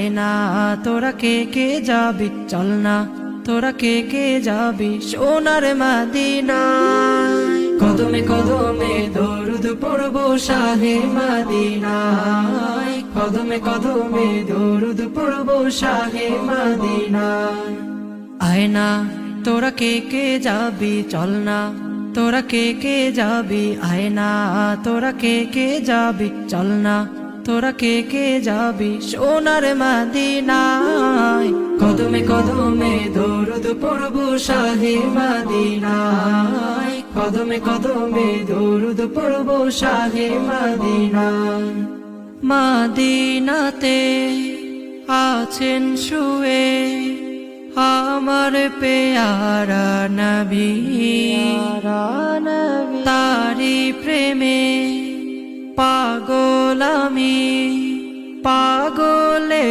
আয় না তোরা কে কে যাবি, চল না তোরা কে কে যাবি সোনার মদিনায়। কদমে কদমে দরুদ পড়বো শাহে মদিনায়, কদমে কদমে দরুদ পড়বো শাহে মদিনায়। আয় না তোরা কে কে যাবি, চল না তোরা কে কে যাবি, আয় না তোরা কে কে যাবি, চল না তোরা কে কে যাবি সোনার মদিনায়। কদমে কদমে দরুদ পড়বো শাহে মদিনায়, কদমে কদমে দরুদ পড়বো শাহে মদিনায়। মদিনাতে আছেন শুয়ে আমার পেয়ারা নবী, তারি প্রেমে পাগল আমি, পাগলে